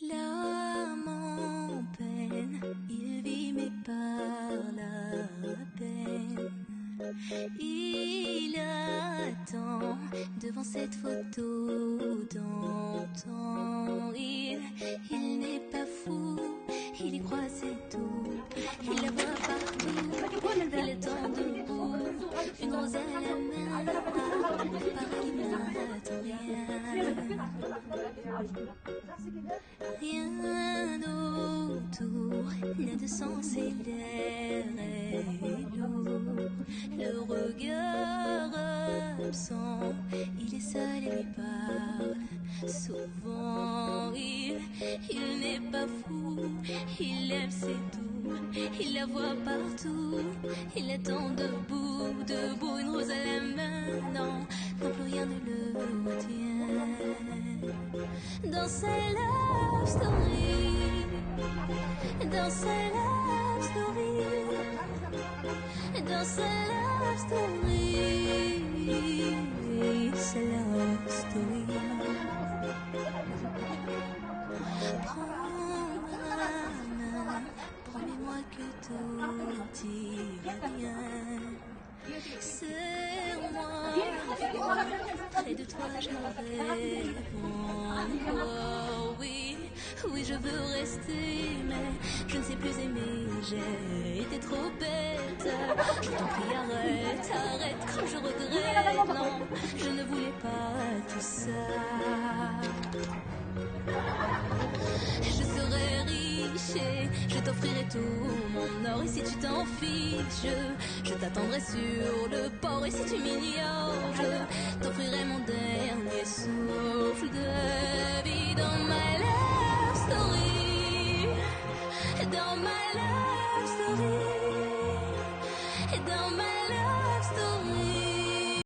L'âme en peine, il vit mais par la peine. Il attend devant cette photo d'antan. Il n'est pas fou, il y croit c'est tout. Il la voit partout, il attend debout. Une rose à la main, pareil n'attend rien. Rien autour n'a de sens et l'air est lourd. Le regard absent, il est seul et lui parle. Souvent il n'est pas fou, il aime c'est tout. Il la voit partout, il attend debout, debout, une rose à la main. Non, non plus rien ne le retient. Dans sa love story, dans sa love story, dans sa love story, sa love story. Prends ma main, promets-moi que tout ira bien. Serre-moi fort, près de toi je rêve encore. Oui, oui je veux rester, mais je ne sais plus aimer. J'ai été trop bête. Je t'en prie arrête, arrête, comme je regrette. Non, je ne voulais pas tout ça. Je serai riche et je t'offrirai tout mon or. Et si tu t'en fiches, je t'attendrai sur le port. Et si tu m'ignores, je t'offrirai mon dernier souffle de vie. Dans ma love story, dans ma love story,